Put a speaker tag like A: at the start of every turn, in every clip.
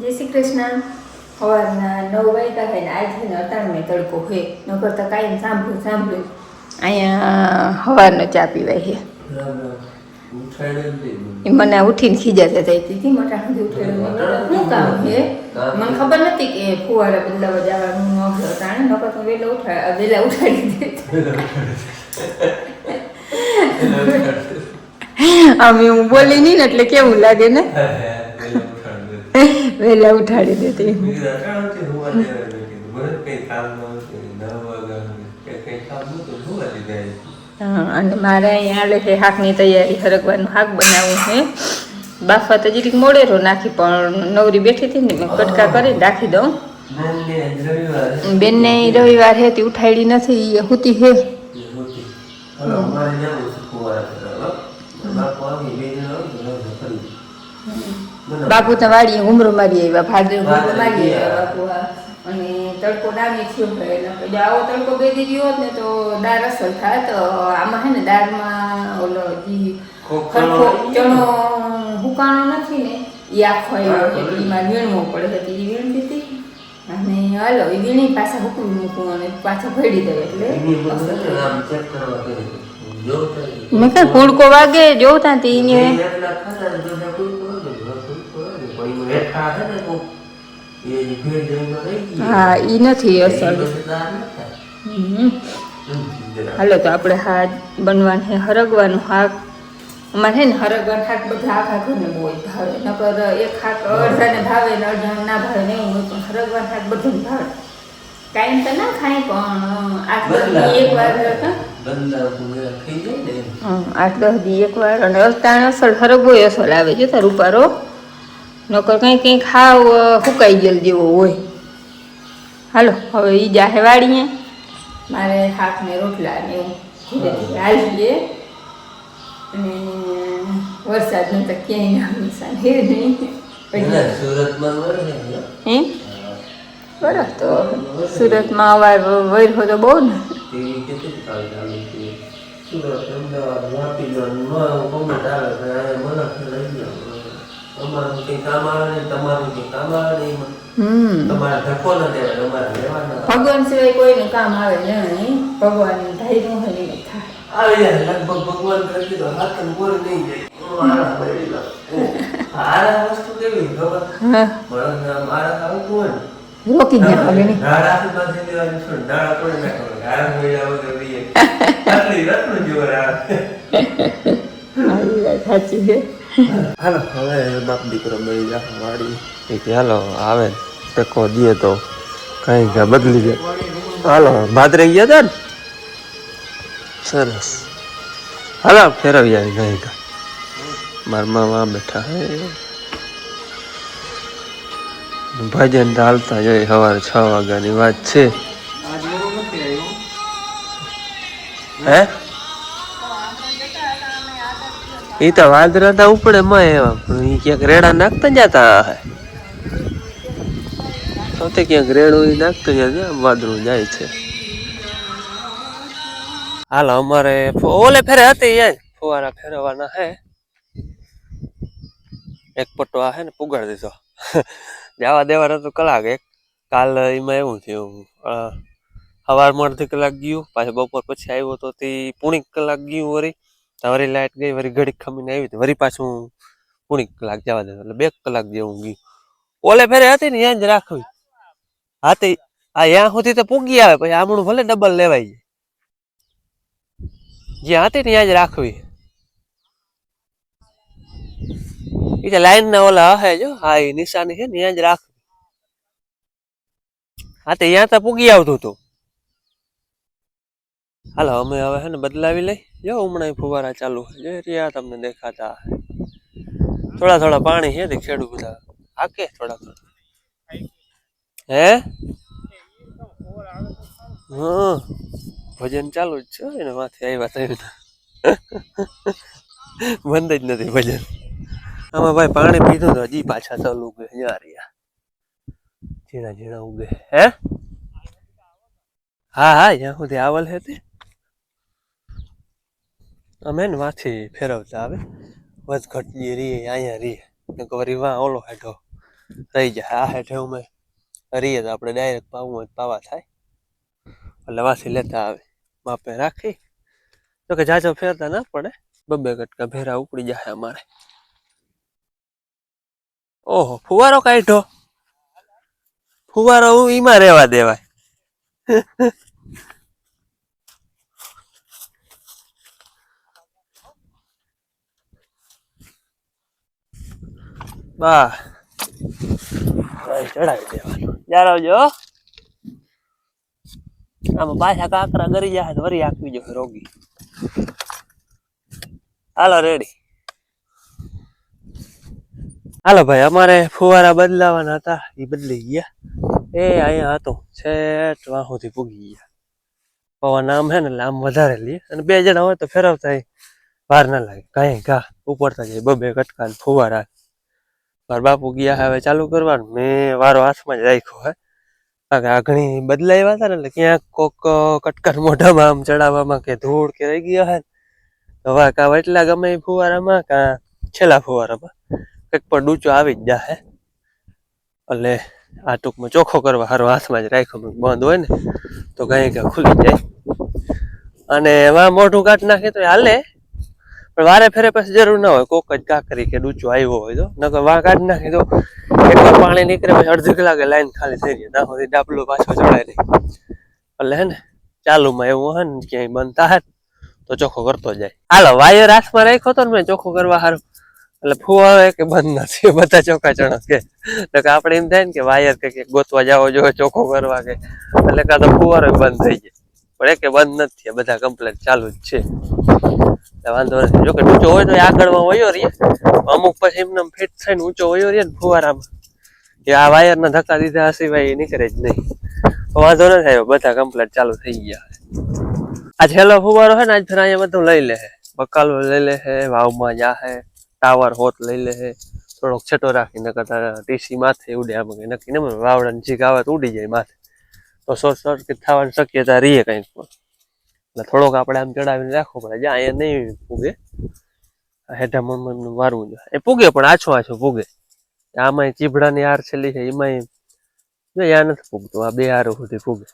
A: जय श्री कृष्ण। सवारना 9 वाग्या है ने आज है अटाण में तड़को है न करता कायम सांभळ्યું અહીંયા સવારનો ચા પીવાય છે મને ઉઠીને ખીજાતા જાય હતી મોટા સુધી ઉઠેલું શું કામ છે મને ખબર નથી કે ફુવારા બદલાવા જવાનું ન અટાણે નકર તો વેલા ઉઠાડી દે અમે હું બોલી નહીં ને એટલે કેવું લાગે ને વેલા ઉઠાડી દેતી અને મારે અહીંયા હાલે છે શાકની તૈયારી હરગવાનું શાક બનાવવું છે બાફા તો જીરીક મોડેરો નાખી પણ નવરી બેઠી હતી ને મેં કટકા કરીને રાખી દઉં બેનને રવિવાર હતી ઉઠાડી નથી એ હુતી છે બાપુ તો વાડીએ ઉમરો મારી આવ્યા ભાદર ઉમરો મારી આવ્યા બાપુ અને તડકો ડામી થયો એટલે આવો તડકો બે દીધી હોત ને તો દાળ અસર થાય તો આમાં હે ને દાળમાં ઓલો જી ખરખો ચણો હુકાણો નથી ને એ આખો આવ્યો એટલે એમાં વીણવો પડે હતી એ વીણતી હતી અને હાલો એ વીણી પાછા હુકવી મૂકું અને પાછા ભરી દઉં એટલે મેં કાંઈ કુડકો વાગે જોતા હતી એને હા એ નથી અસર હાલો તો આપણે હાથ બનવાનું છે હરગવાનું શાક અમારે છે ને હરગવાનું શાક બધા આખા ઘરને બહુ ભાવે નકર એક શાક અડધાને ભાવે ને અડધાને ના ભાવે ને એવું હોય પણ હરગવાનું શાક બધાને ભાવે કાંઈ તો ના ખાય પણ 8-10 એક વાર 8-10 દી એક વાર અને અસ્તાણ અસર હરગવો અસર આવે જો તાર ઉપારો નકર કંઈ ખાવ ફૂકાઈ ગયેલ જેવો હોય હાલો હવે એ જાહે વાળીએ મારે શાક ને રોટલા ને એવું ધીરે ધીરે હાલીએ અને વરસાદનું તો ક્યાંય નામ નિશાન હે નહીં બરાબર તો સુરતમાં અવાર વરહો તો બહુ ને ભગવાન સિવાય કોઈનું કામ આવે નહીં ભગવાન ધાર્યું હોય નહીં થાય લગભગ ભગવાન કરતી તો હાથ બોલ નહીં જાય વસ્તુ કેવી ખબર મારા કોણ રોકી ગયા હવે નહીં નાળા પાસે દેવાની છોડ નાળા કોણ નાખો આરામ મળ્યા વગર રહીએ આટલી રત્ન જોરા સાચી છે
B: હાલો હવે બાપ દીકરો મળી જાય વાડી કે હાલો આવે ટકો દે તો કઈ બદલી જાય હાલો ભાદરે ગયા હતા ને સરસ હાલો ફેરવી આવી ગઈ મારા મામા બેઠા હે ભજન ચાલતા જાય સવારે 6 વાગ્યાની વાત છે હે એ તો વાદરા તા ઉપડે માં એવા પણ એ ક્યાંક રેડા નાખતા જતા હે તો ક્યાંક રેડું નાખતું જાય વાદરું જાય છે હાલો અમારે ઓલે ફેરે હતી યાર ફુવારા ફેરવાના હે એક પટ્ટો આ હે ને પુગાડી દીધો જવા દેવાનો તો કલાક એક કાલ એમાં એવું થયું સવાર મળથી કલાક ગયું પાછું બપોર પછી આવ્યો તો તે પૂણી કલાક ગયું વળી વરી લાઈટ ગઈ વરી ઘડીક ખમીને આવી હતી વરી પાછું પૂણી કલાક જવા દે એટલે 2 કલાક જેવું ગયું ઓલે ફેરે હતી ને ત્યાં જ રાખવી હાથી આ ત્યાં સુધી તો પૂગી આવે પછી આમણું ભલે ડબલ લેવાય જ્યાં હતી ને ત્યાં જ રાખવી એ લાઈન ના ઓલા હે જો હા એ નિશાની છે ને ત્યાં જ રાખવી હા તો ત્યાં તો પૂગી આવતું હતું હાલો અમે હવે હે ને બદલાવી લઈ જો હમણાં ફુવારા ચાલુ જો રહ્યા તમને દેખાતા થોડા થોડા પાણી છે ખેડૂત બધા હાકે થોડા હે હા ભજન ચાલુ જ છે એને માથે આવ્યા થયું બંધ જ નથી ભજન આમાં ભાઈ પાણી પીધું તો હજી પાછા ચાલુ ઉગે રહ્યા ઝીણા ઝીણા ઉગે હે હા હા જ્યાં સુધી આવલ હે તે અમે ને માથી ફેરવતા આવે વચઘટ જે રીએ અહીંયા રીએ વરી વાં ઓલો હેઠો થઈ જાય. આ હેઠે અમે રીએ તો આપણે ડાયરેક્ટ પાવું હોય તો પાવા થાય, એટલે વાસી લેતા આવે માપે રાખી. તો કે જાજો ફેરતા ના પડે, બબે કટકા ભેરા ઉપડી જાય અમારે. ઓહો, ફુવારો કાઢ્યો. ફુવારો ઈમાં રહેવા દેવાય. બા ચડાવી દેવાનું. યાર આવજો. આમાં પાછા કાકરા ગરી જાય તો વરી આખવી જો રોગી. હાલો રેડી. હાલો ભાઈ, અમારે ફુવારા બદલાવાના હતા, એ બદલી ગયા. એ અહીંયા હતો છેટ વાહોથી પૂગી ગયા. પવન આમ હે ને એટલે આમ વધારે લઈએ, અને 2 જણા હોય તો ફેરવતા વાર ના લાગે. કાંઈ ઘા ઉપડતા જાય, બબે કટકા ફુવારા. મારા બાપુ ગયા હવે ચાલુ કરવાનું, મેં વારો હાથમાં જ રાખ્યો હે. કારણ કે આગણી બદલાવ્યા હતા ને એટલે ક્યાંક કોક કટકા મોઢામાં આમ ચડાવવામાં કે ધૂળ કે રહી ગયા હે, તો હવે કાં એટલા ગમે એ ફુવારામાં કાં છેલ્લા ફુવારામાં કંઈક પણ ડૂચો આવી જ જાહે. એટલે આ ટૂંકમાં ચોખ્ખો કરવા હારો હાથમાં જ રાખ્યો. બંધ હોય ને તો કાંઈ કાં ખુલી જાય. અને એમાં મોઢું કાઢ નાખે તો હાલે, પણ વારે ફેરે પછી જરૂર ના હોય. કોક જ કાકરી કે ડૂચો આવ્યો હોય તો, નકર વા કાઢ નાખી તો એકવાર પાણી નીકળે પછી અડધી કલાકે લાઈન ખાલી થઈ જાય. ના સુધી ડાબલો પાછો ચડાય નહીં. એટલે હે ને ચાલુમાં એવું હે ને ક્યાંય બંધ થાય તો ચોખ્ખો કરતો જાય. હાલો, વાયર હાથમાં રાખ્યો હતો ને મેં ચોખ્ખો કરવા હારું, એટલે ફુવારો કે બંધ નથી. બધા ચોખ્ખા ચણક કે આપણે એમ થાય ને કે વાયર કે ગોતવા જાવો જોઈએ ચોખ્ખો કરવા કે, એટલે કાં તો ફુવારો બંધ થઈ જાય. પણ કે બંધ નથી, બધા કમ્પ્લેટ ચાલુ જ છે. વાંધો નથી. જો કે ઊંચો હોય તો આગળમાં વયો રહીએ, અમુક પછી એમને ફિટ થઈને ઊંચો વયો રહીએ ને ફુવારામાં, કે આ વાયરના ધક્કા દીધા સિવાય નીકળે જ નહીં. વાંધો ન થાય, બધા કમ્પ્લેટ ચાલુ થઈ ગયા. આ છેલ્લો ફુવારો છે ને આજ ફેર અહીંયા બધું લઈ લે. બકાલો લઈ લે, વાવમાં જાહે, ટાવર હોત લઈ લે, થોડોક છેટો રાખીને કરતા ટીસી માથે ઉડે. આમ નક્કી ને વાવડાની ચીક આવે તો ઉડી જાય માથે, તો શોર્ટ સર્કિટ થવાની શક્યતા રહીએ કંઈક પણ. એટલે થોડોક આપણે આમ ચડાવીને રાખવો પડે. જ્યાં અહીંયા નહીં પૂગે, હેઠા મન વારવું જોઈએ. એ પૂગે પણ આછો આછો પૂગે. આમાં ચીભડાની હાર છેલ્લી છે એમાં ત્યાં નથી પૂગતું. આ 2 હારો સુધી પૂગે,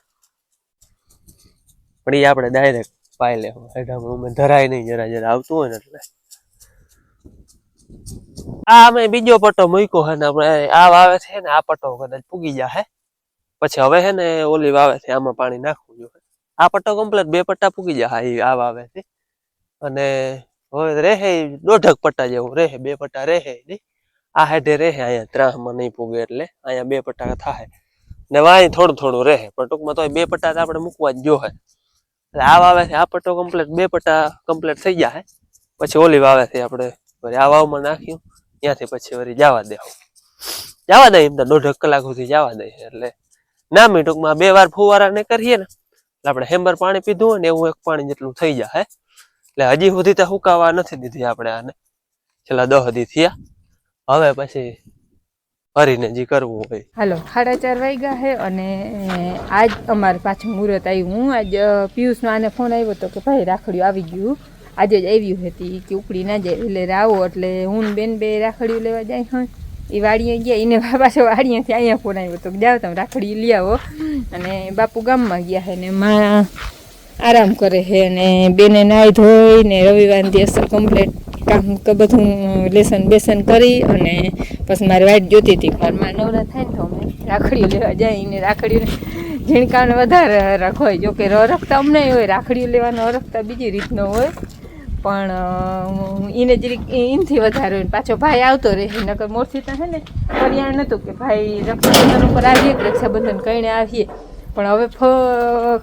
B: પણ એ આપણે ડાયરેક્ટ પાઈ લેવું. હેઠા ધરાય નહીં, જરા જરા આવતું હોય ને એટલે. આ અમે બીજો પટ્ટો મૂક્યો હે ને, આપણે આ વાવે છે ને આ પટ્ટો કદાચ પૂગી જાય. પછી હવે છે ને ઓલી વાવે છે, આમાં પાણી નાખવું જોઈએ. આ પટ્ટો કમ્પ્લેટ 2 પટ્ટા પૂગી જાય આ વાવે છે. અને હવે રહે 1.5 પટ્ટા જેવું રહે, 2 પટ્ટા રહે નહીં. આ હેઠે રહે, અહીંયા ત્રાહમાં નહીં પૂગે એટલે અહીંયા 2 પટ્ટા થાય ને વાય થોડું થોડું રહે. પણ ટૂંકમાં તો 2 પટ્ટા તો આપણે મૂકવા જ જોઈએ. એટલે આ વાવે છે આ પટ્ટો કમ્પ્લેટ 2 પટ્ટા કમ્પ્લેટ થઈ જાય. પછી ઓલી વાવે છે આપણે આ વાવમાં નાખ્યું, ત્યાંથી પછી વળી જવા દે. એમ તો 1.5 કલાક સુધી જવા દે. એટલે ના મેં ટૂંકમાં 2 વાર ફુવારા ને કરીએ ને એટલે આપણે હેમ્બર પાણી પીધું હોય ને એવું 1 પાણી જેટલું થઈ જાય. એટલે હજી સુધી તો હુકાવા નથી દીધી આપણે આને, છેલ્લા 10 દી થયા. હવે પછી ભરીને જે કરવું હોય.
A: હાલો, 4:30 વાગ્યા છે અને આજ અમારે પાછું મુહૂર્ત આવ્યું. આજ પિયુષનો આને ફોન આવ્યો હતો કે ભાઈ રાખડીઓ આવી ગયું, આજે જ આવ્યું હતી કે ઉપડી ના જાય એટલે આવો. એટલે હું બેન 2 રાખડીઓ લેવા જાય હોય. એ વાડીએ ગયા, એને પાછો વાડીએથી અહીંયા ફોન આવ્યો હતો કે જાઓ તમે રાખડી લઈ આવો. અને બાપુ ગામમાં ગયા છે ને માં આરામ કરે છે. અને બેને નાહી ધોઈને રવિવારની દિવસ કમ્પ્લેટ કામ બધું લેસન બેસન કરી અને પછી મારી વાઈટ જોતી હતી. મારી માં નવરા થાય ને તો અમે રાખડીઓ લેવા જાય. એને રાખડીઓ ઝીણકાને વધારે હરખ હોય. જોકે હરખતા અમને હોય, રાખડીઓ લેવાનો હરખતા બીજી રીતનો હોય. પણ એને જરીક એનથી વધારે હોય. પાછો ભાઈ આવતો રહે. નકર મોરથી તો છે ને કરિયાણ નહોતું કે ભાઈ રક્ષાબંધન ઉપર આવીએ કે રક્ષાબંધન કહીને આવીએ. પણ હવે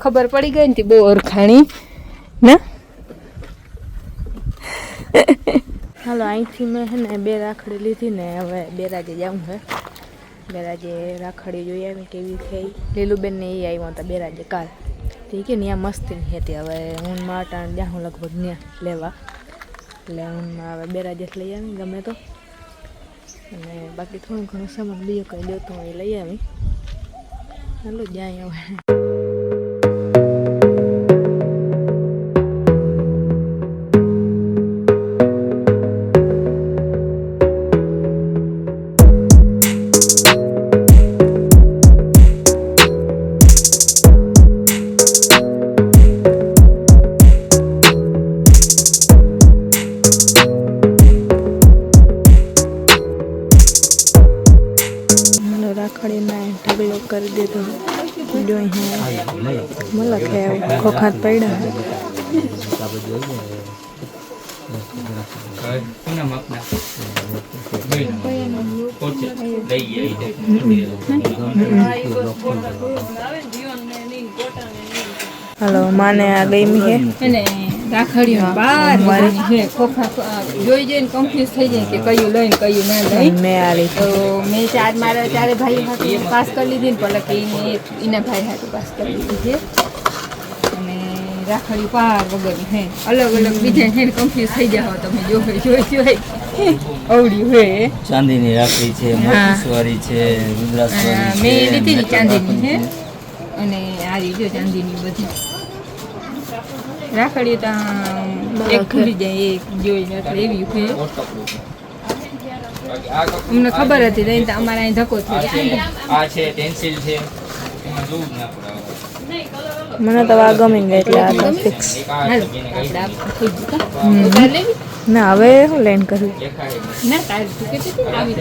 A: ખબર પડી ગઈ ને બહુ અરખાણી ના.
C: હાલો, અહીંથી મેં છે ને 2 રાખડી લીધી ને હવે બેરાજે જવું છે. બેરાજે રાખડી જોઈ આવી કેવી થઈ. લીલુબેન ને એ આવ્યા હતા બેરાજે કાલ. ઠીક છે ને, ત્યાં મસ્તી નહીં હતી. હવે હું માટા જાઉં લગભગ ત્યાં લેવા. એટલે ઊનમાં હવે બેરાજે લઈ આવી ગમે તો. અને બાકી થોડું ઘણું સામાન બીજો કંઈ જોતું હોય એ લઈ આવી. હાલો જાય હવે. રાખડીના ઢગલો કરી દીધો જો અહીંયા મલક હે ખોખાત પડ્યા હલો માને આ ગઈ હે
A: અને રાખડીઓ બાર વાળી છે ખોખા જોઈ જોઈને કન્ફ્યુઝ થઈ જાય કે કયું લઈને કયું ના લઈ
C: મેં આ રહી
A: તો મેં મારા ચારે ભાઈ હાથે પાસ કરી લીધી ને પહેલાં કે એના ભાઈ હાથે પાસ કરી લીધી છે અને રાખડી પાર વગરની હે અલગ અલગ બીજા છે ને કન્ફ્યુઝ થઈ જાઓ તમે જોઈ અવડી હોય
D: ચાંદીની રાખડી છે મોતીસવારી છે રુદ્રાસવારી
A: મેં લીધી ને ચાંદીની છે અને આ રીજો ચાંદીની બધી રાખડી તો એક ખુલી જાય એક જોઈ એટલે એવી છે અમને ખબર હતી નહીં તો અમારે અહીં ધક્કો થયો
D: આ છે પેન્સિલ છે એમાં જોવું જ ના પડે
C: મને તો આ ગમી ગઈ એટલે આ તો ફિક્સ
A: હાલો આપણે આ ખુદ ઉતાર લેવી
C: ના હવે હું લેન કરું
A: ના તારી તું કહેતી હતી ને આવી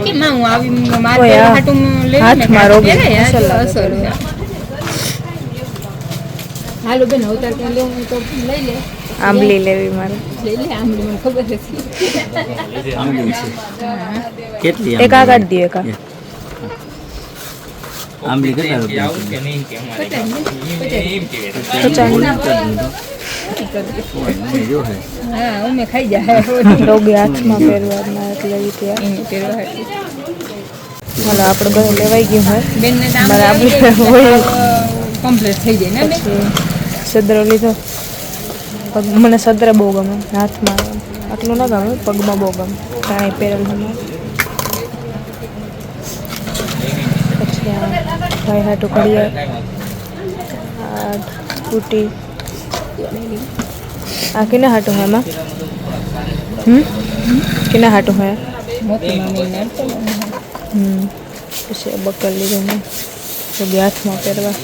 A: કે માં હું આવી મારે
C: ઓય આ
A: હાટું લેવી
C: હાથમાં રોગી
A: અસર
C: અસર
A: લાગે હાલો બેન અવતાર ક્યાં લેવું તો લઈ લે
C: આંબલી લેવી મારે
A: લઈ લે આમલી મને ખબર હતી
D: આંબલી છે કેટલી
C: એક આ કાઢ દો એક આ
D: આંબલી કેટલા રૂપિયા કે નહીં કે અમારે જો હે
A: હા અમે ખાઈ જાય
C: રોગી હાથમાં પહેરવાના એટલે લેવી ત્યાં
A: એને પહેરવા
C: હાલો આપણે બધું લેવાઈ ગયું હોય
A: બેનને તો
C: મારે
A: આંબલી
C: આંબલી હોય
A: કમ્પ્લીટ થઈ જાય ને બેન
C: પછી સદરો લીધો પગ મને સદરા બહુ ગમે હાથમાં આટલું ના ગમે પગમાં બહુ ગમે કાંઈ પહેરેલ મને પછી આ ભાઈ હાટું ઘડિયાળ આ સ્કૂટી આ કેના હાટું હોય એમાં કેના હાટું હોય
A: મોતી મામીને
C: પછી બકર લીધો મેં તો હાથમાં પહેરવા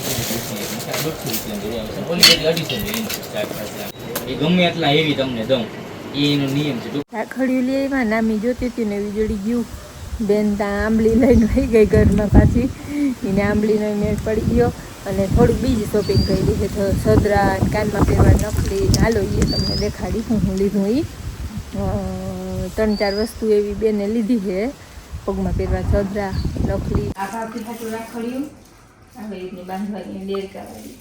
D: એ ગમે એટલા એવી તમને દઉં એનો નિયમ છે
A: રાખડીઓ લેવા નામી જોતી હતી ને એવી જોડી ગયું બેન ત્યાં આંબલી લઈને વહી ગઈ ઘરમાં પાછી એને આંબલીનો મેળ પડી ગયો અને થોડુંક બીજી શોપિંગ કરી છે તો સદરા કાનમાં પહેરવા નકલી હાલો એ તમને દેખાડી હું લીધું એ 3-4 વસ્તુ એવી બેને લીધી છે પગમાં પહેરવા સદરા નકલી આ ભાભી હાટું રાખડ્યું આવી રીતની બાંધવાની લેર કરવાની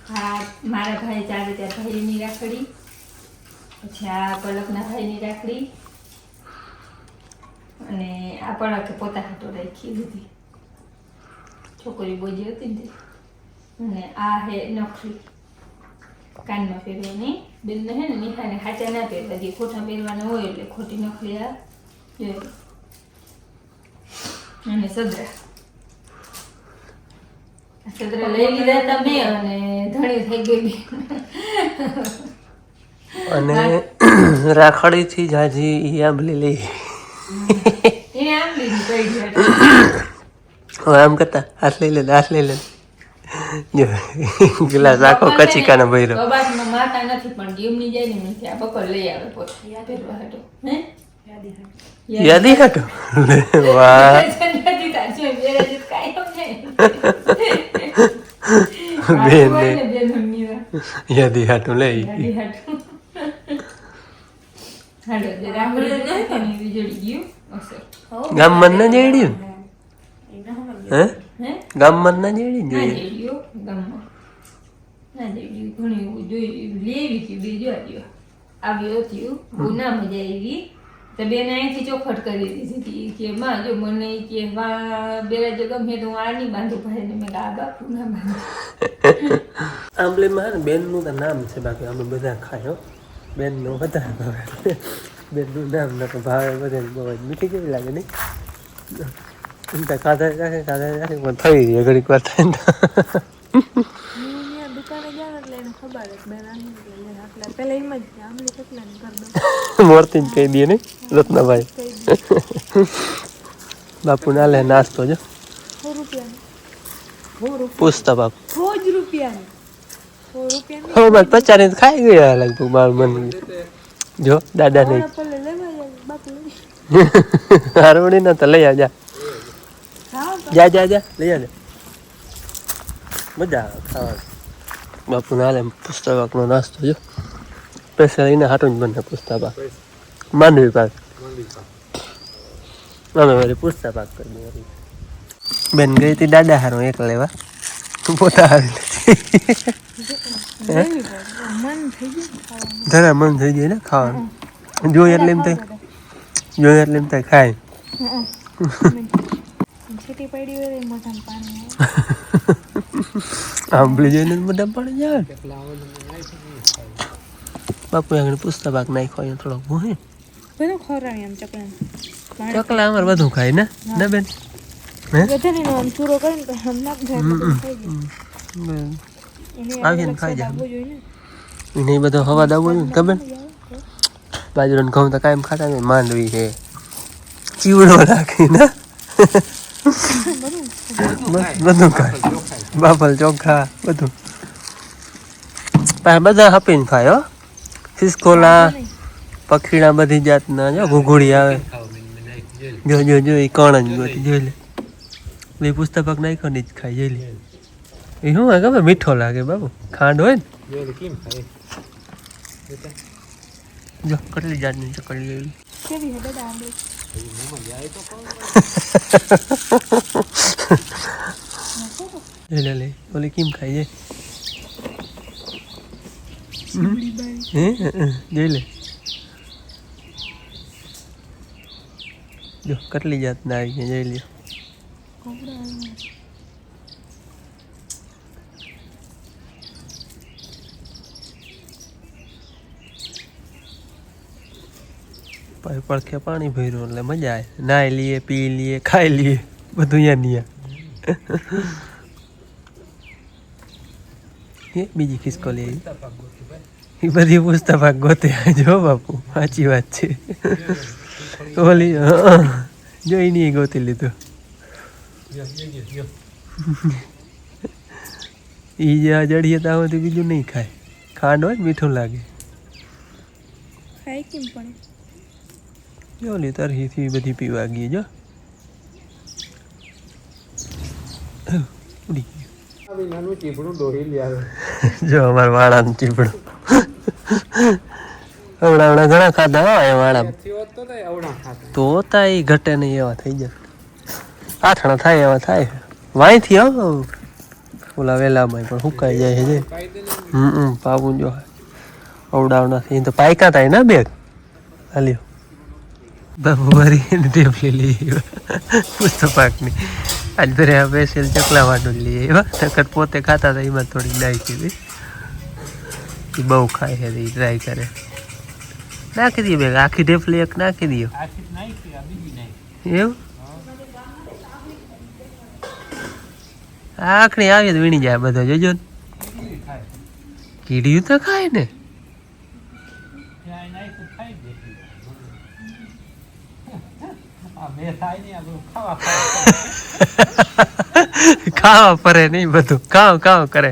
A: હા મારા ભાઈ ચાલે ત્યાં ભાઈની રાખડી પછી આ પલકના ભાઈની રાખડી અને આ પલકે પોતા હાટો રાખી લીધી છોકરી બોજી હતી ને અને આ હે નખરી કાનમાં પહેરવાની બેનને હે ને નિહાને હાચા ના પહેરવા જે ખોટા પહેરવાના હોય એટલે ખોટી નખરી આ જોઈ અને સદરા સદરા લઈ લીધા તમે અને ધણી થઈ ગઈ
B: અને રાખડી થી જાજી ઈ આંબલી લઈ
A: એને આંબલી ની પડી
B: હવે આમ કરતા હાથ લઈ લે જો ગ્લાસ આખો કચીકાનો ભર્યો
A: કબાટમાં માતા નથી પણ ગેમની જાય ને નથી આ બકર લઈ આવે પોતે પહેરવા હાટો હે
B: યાદી હાટો વાહ
A: નથી તાજો બેરાજી કાઈ
B: બેન યાદી હાટો લઈ
A: હાલો જે રાખડી દેખાની વીજળી ગયું અસર
B: ગામમાં ના જેડ્યું હે ગામમાં ના જેડી
A: ના
B: જોઈએ
A: જેડ્યો ગામમાં ના જેડ્યું ઘણી એવું જોઈ લેવી હતી બે જોવા દ્યો આવ્યો થયું બહુ ના મજા આવી તો બેન અહીંથી ચોખટ કરી દીધી હતી કે માં જો મને કે બેરા જો ગમે તો હું આ નહીં બાંધું ભાઈને મેં આ બાપુ ના બાંધું
B: આંબલીમાં બેનનું તો નામ છે બાકી અમે બધા ખાયો બેનનું વધારે ભાવે બેનનું નામ ન ભાવે બધાને બહુ જ મીઠી કેવી લાગે નહીં એમ તો ખાધા રાખે પણ થઈ જાય ઘડીક વાર થાય ને
C: દુકાને ગયા એટલે એને ખબર જ બેન પેલા એમ જ આંબલી કેટલા ને કર
B: મોરતી જ કહી દઈએ નહીં રત્નાભાઈ બાપુ ના લે નાસ્તો જો
C: 100 રૂપિયા
B: પૂછતા બાપુ
C: 100 રૂપિયા 100 રૂપિયા
B: હવે બાદ પચાસ ખાઈ ગયા લગભગ મારું મન જો દાદા નહીં
C: પલ્લે લેવા જાય બાપુ
B: હારવડી ના તો લઈ આવજા જા જા જા લઈ આવજા મજા આવે ખાવાની બાપુ નાલે પુસ્તક નો નાસ્તો જો પૈસા લઈને હાટું જ બને પુસ્તક માંડવી પાક અમે વળી પુસ્તક પાક કરી દઈએ બેન ગઈ હતી દાદા હારું એક લેવા પોતા હારી જરા મન થઈ જાય ને ખાવાનું જોઈએ એટલે એમ થાય ખાય આંબલી જોઈને બધા પડી જાય બાપુ આગળ પુસ્તક પાક નાખ્યો અહીંયા થોડોક ભૂહે
C: બધું ખવડાવી આમ ચકલા
B: ચકલા અમારે બધું ખાય ને ના બેન
C: વધારેનો આમ ચૂરો કરીને તો આમ નાખ જાય તો ખાઈ જાય
B: આવીને ખાઈ જાય
C: આપવું જોઈએ ને
B: એને બધો હવા દાવો જોઈએ ખબર બાજરો ઘઉં તો કાયમ ખાતા ને માંડવી છે ચીવડો રાખી ને બધું ખાય બાફલ ચોખા બધું બધા હપીને ખાય હો ખિસકોલા પખીડા બધી જાતના જો ઘૂઘુડી આવે જો જો જો એ કણ જ બધી જોઈ લે બે પુસ્તક નાખ્યો ને જ ખાઈ જોઈ લે એ શું હોય ખબર મીઠો લાગે બાબુ ખાંડ હોય ને જો કેટલી જાતની ચકડી એવી
C: કેવી હે દાદા આંબલી
B: લે ઓલી કેમ ખાઈ જાય જોઈ લે જો કેટલી જાતના આવી ગયા જોઈ લ્યો પડખે પાણી ભર્યું એટલે મજા આવે નાઈ લઈએ પી લઈએ ખાઈ લઈએ બધું અહીંયા બીજી ખિસકોલી એ બધી પુસ્તક ભાગ ગોતે જો બાપુ સાચી વાત છે ઓલી જોઈ નહીં ગોતી લીધું એ જ્યાં જડીએ ત્યાં બીજું નહીં ખાય ખાંડ હોય મીઠું લાગે
C: ખાઈ કેમ પણ
B: જો લે તરહીથી બધી પીવા ગઈ જો ઉડી જો અમારા વાળાનું ચીપડું હમણાં ઘણા ખાધા હોય વાળા તો તા એ ઘટે નહીં એવા થઈ જાય આઠણા થાય એવા થાય વાંયથી હો ઓલા વેલામાં પણ સુકાઈ જાય છે પાવું જો અવડાવનાથી તો પાયકા થાય ને બેગ હાલ્યો બાબુ મારી ટેપલી લઈ પુસ્તક પાકની આજ ફરે આ બેસેલ ચકલા વાટું લઈએ એવા નકર પોતે ખાતા હતા એમાં થોડી નાખી હતી એ બહુ ખાય છે એ ટ્રાય કરે નાખી દઈએ બેગ આખી ઢેફલી એક નાખી દઈએ એવું આખણી આવી તો વીણી જાય બધા જોજો ને કીડીયું તો ખાય ને ખાવા ફરે નહીં બધું કાવ કાવ કરે